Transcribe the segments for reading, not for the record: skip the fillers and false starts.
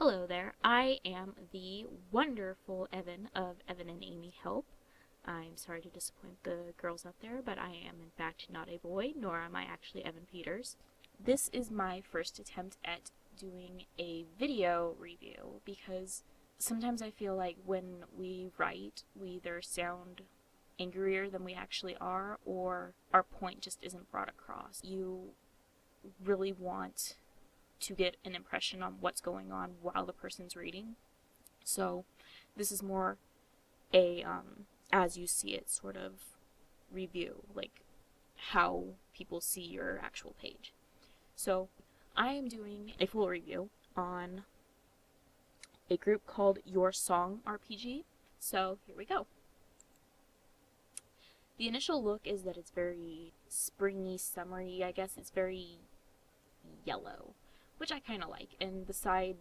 Hello there, I am the wonderful Evan of Evan and Aimee Help. I'm sorry to disappoint the girls out there, but I am in fact not a boy, nor am I actually Evan Peters. This is my first attempt at doing a video review because sometimes I feel like when we write, we either sound angrier than we actually are, or our point just isn't brought across. You really want to get an impression on what's going on while the person's reading. So this is more a as you see it sort of review, like how people see your actual page. So I am doing a full review on a group called Your Song RPG. So here we go. The initial look is that it's very springy, summery. I guess it's very yellow, which I kind of like. And the side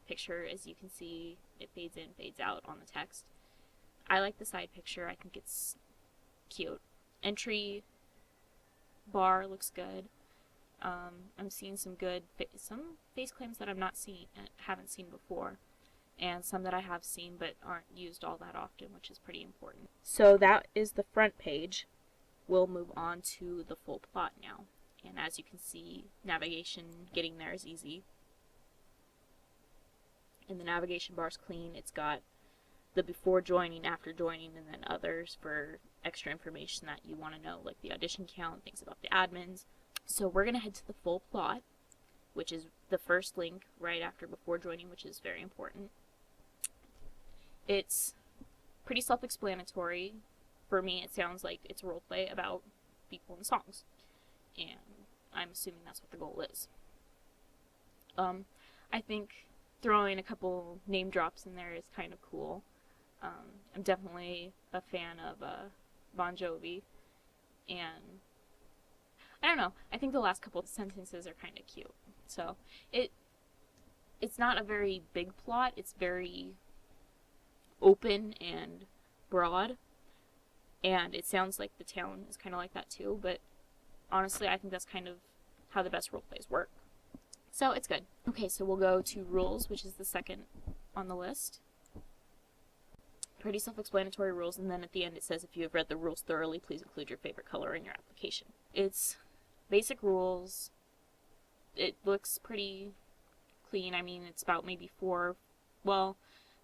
picture, as you can see, it fades in, fades out on the text. I like the side picture. I think it's cute. Entry bar looks good. I'm seeing some good, some face claims that haven't seen before, and some that I have seen but aren't used all that often, which is pretty important. So that is the front page. We'll move on to the full plot now. And as you can see, navigation, getting there is easy. And the navigation bar is clean. It's got the before joining, after joining, and then others for extra information that you want to know, like the audition count, things about the admins. So we're going to head to the full plot, which is the first link right after before joining, which is very important. It's pretty self-explanatory. For me, it sounds like it's a roleplay about people and songs. And I'm assuming that's what the goal is. I think throwing a couple name drops in there is kind of cool. I'm definitely a fan of Bon Jovi, and I don't know, I think the last couple of sentences are kind of cute. So it's not a very big plot, it's very open and broad, and it sounds like the town is kind of like that too, but honestly, I think that's kind of how the best roleplays work. So it's good. Okay, so we'll go to rules, which is the second on the list. Pretty self-explanatory rules, and then at the end it says if you have read the rules thoroughly, please include your favorite color in your application. It's basic rules. It looks pretty clean. I mean, it's about maybe the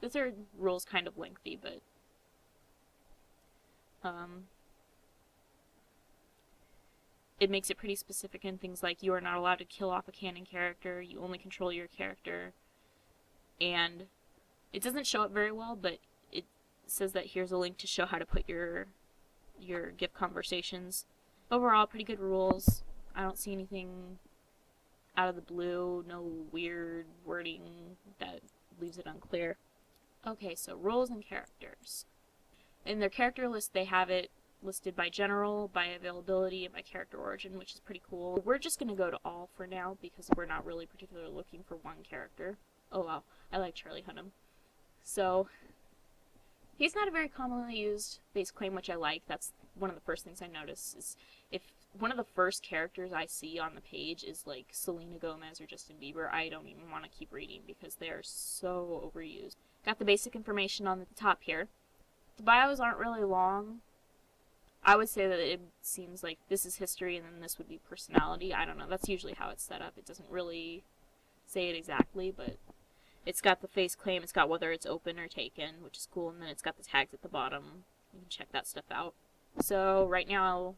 third rule is kind of lengthy, but it makes it pretty specific in things like you are not allowed to kill off a canon character, you only control your character, and it doesn't show it very well, but it says that here's a link to show how to put your gift conversations. Overall, pretty good rules. I don't see anything out of the blue, no weird wording that leaves it unclear. Okay, so rules and characters. In their character list, they have it listed by general, by availability, and by character origin, which is pretty cool. We're just going to go to all for now because we're not really particularly looking for one character. Oh wow, I like Charlie Hunnam. So, he's not a very commonly used base claim, which I like. That's one of the first things I notice is if one of the first characters I see on the page is like Selena Gomez or Justin Bieber, I don't even want to keep reading because they are so overused. Got the basic information on the top here. The bios aren't really long. I would say that it seems like this is history and then this would be personality. I don't know. That's usually how it's set up. It doesn't really say it exactly, but it's got the face claim. It's got whether it's open or taken, which is cool. And then it's got the tags at the bottom. You can check that stuff out. So right now,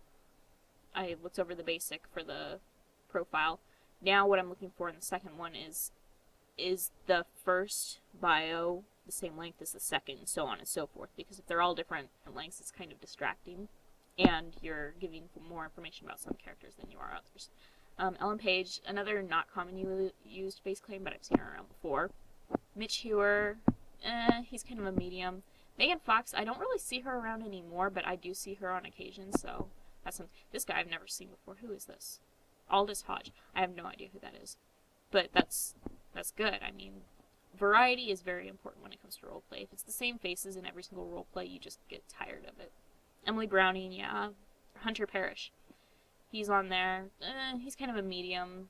I looked over the basic for the profile. Now what I'm looking for in the second one is the first bio the same length as the second, and so on and so forth. Because if they're all different lengths, it's kind of distracting. And you're giving more information about some characters than you are others. Ellen Page, another not commonly used base claim, but I've seen her around before. Mitch Hewer, he's kind of a medium. Megan Fox, I don't really see her around anymore, but I do see her on occasion, so that's something. This guy I've never seen before. Who is this? Aldous Hodge. I have no idea who that is. But that's good. I mean, variety is very important when it comes to roleplay. If it's the same faces in every single roleplay, you just get tired of it. Emily Browning, yeah. Hunter Parrish. He's on there. He's kind of a medium.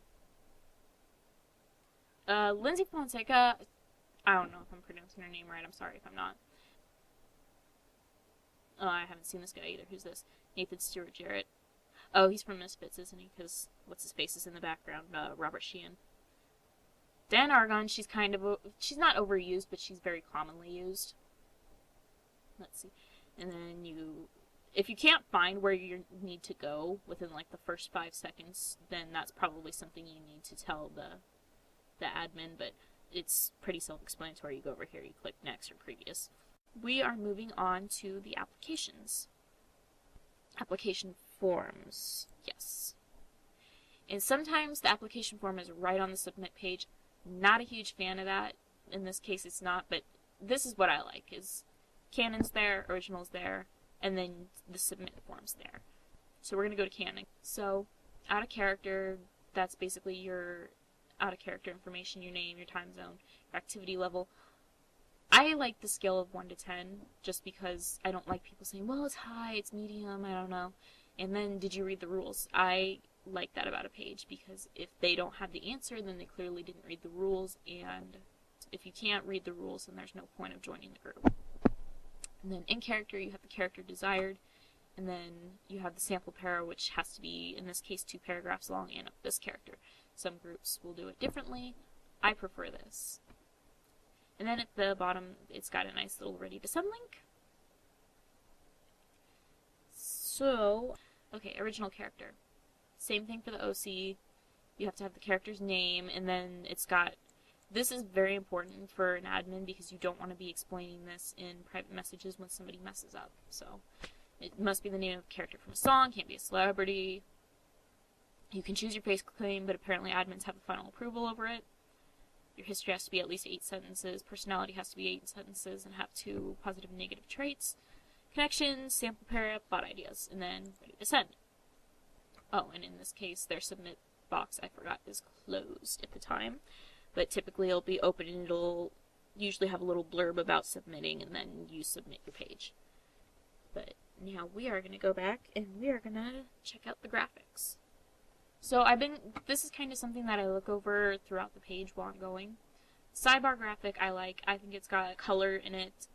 Lindsay Fonseca, I don't know if I'm pronouncing her name right. I'm sorry if I'm not. Oh, I haven't seen this guy either. Who's this? Nathan Stewart Jarrett. Oh, he's from Misfits, isn't he? Because what's his face is in the background? Robert Sheehan. Dan Argon, she's she's not overused, but she's very commonly used. Let's see. And then if you can't find where you need to go within like the first 5 seconds, then that's probably something you need to tell the admin, but it's pretty self-explanatory. You go over here, you click next or previous. We are moving on to the applications. Application forms, yes. And sometimes the application form is right on the submit page. Not a huge fan of that. In this case it's not, but this is what I like, is canon's there, original's there, and then the submit form's there. So we're going to go to canon. So out of character, that's basically your out of character information, your name, your time zone, your activity level. I like the scale of 1 to 10 just because I don't like people saying, well, it's high, it's medium, I don't know. And then, did you read the rules? I like that about a page because if they don't have the answer, then they clearly didn't read the rules, and if you can't read the rules, then there's no point of joining the group. And then in character, you have the character desired, and then you have the sample para, which has to be, in this case, 2 paragraphs long and of this character. Some groups will do it differently. I prefer this. And then at the bottom, it's got a nice little ready to send link. So, okay, original character. Same thing for the OC. You have to have the character's name, and then it's got, this is very important for an admin because you don't want to be explaining this in private messages when somebody messes up. So, it must be the name of a character from a song, can't be a celebrity. You can choose your face claim, but apparently admins have the final approval over it. Your history has to be at least 8 sentences. Personality has to be 8 sentences and have 2 positive and negative traits. Connections, sample para, plot ideas, and then ready to send. Oh, and in this case, their submit box, I forgot, is closed at the time. But typically it'll be open and it'll usually have a little blurb about submitting, and then you submit your page. But now we are going to go back and we are going to check out the graphics. So this is kind of something that I look over throughout the page while I'm going. Sidebar graphic I like. I think it's got color in it.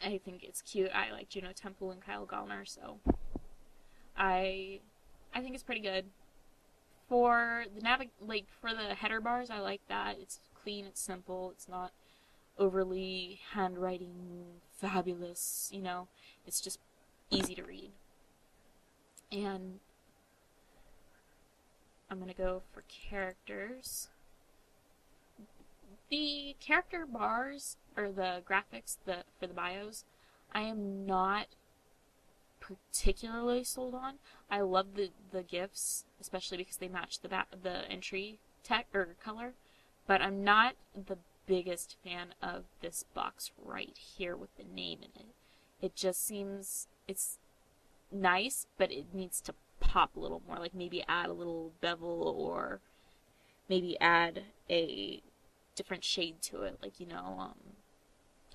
I think it's cute. I like Juno Temple and Kyle Gallner, so I think it's pretty good. For the for the header bars, I like that. It's clean, it's simple, it's not overly handwriting fabulous, you know. It's just easy to read. And I'm going to go for characters. The character bars, or the graphics for the bios, I am not particularly sold on. I love the GIFs, especially because they match the entry tech or color, but I'm not the biggest fan of this box right here with the name in it. It just seems, it's nice, but it needs to pop a little more, like maybe add a little bevel or maybe add a different shade to it, like, you know,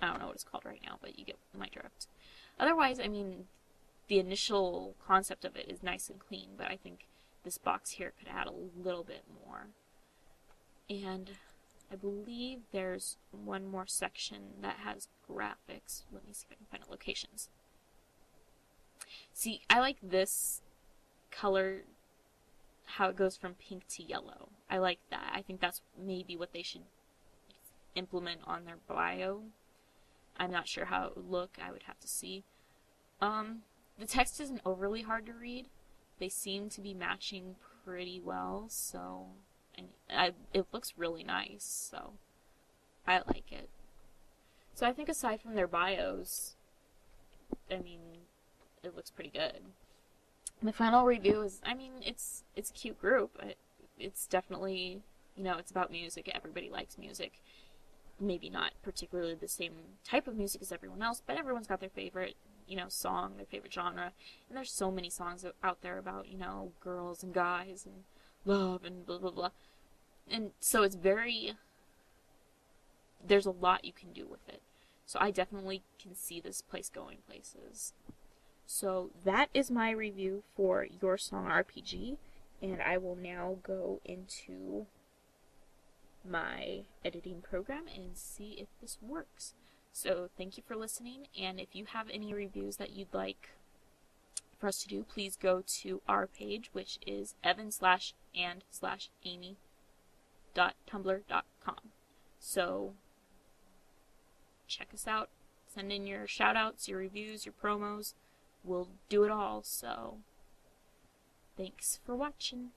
I don't know what it's called right now, but you get my drift. Otherwise, I mean, the initial concept of it is nice and clean, but I think this box here could add a little bit more. And I believe there's one more section that has graphics. Let me see if I can find it. Locations. See, I like this color, how it goes from pink to yellow. I like that. I think that's maybe what they should implement on their bio. I'm not sure how it would look. I would have to see. The text isn't overly hard to read. They seem to be matching pretty well, so it looks really nice, so I like it. So I think aside from their bios, I mean, it looks pretty good. My final review is, I mean, it's a cute group. It's definitely, you know, it's about music. Everybody likes music. Maybe not particularly the same type of music as everyone else, but everyone's got their favorite, you know, song, their favorite genre. And there's so many songs out there about, you know, girls and guys and love and blah, blah, blah. And so it's there's a lot you can do with it. So I definitely can see this place going places. So that is my review for Your Song RPG, and I will now go into my editing program and see if this works. So thank you for listening, and if you have any reviews that you'd like for us to do, please go to our page, which is evan/and/amy.tumblr.com. So check us out, send in your shout outs, your reviews, your promos. We'll do it all. So thanks for watching.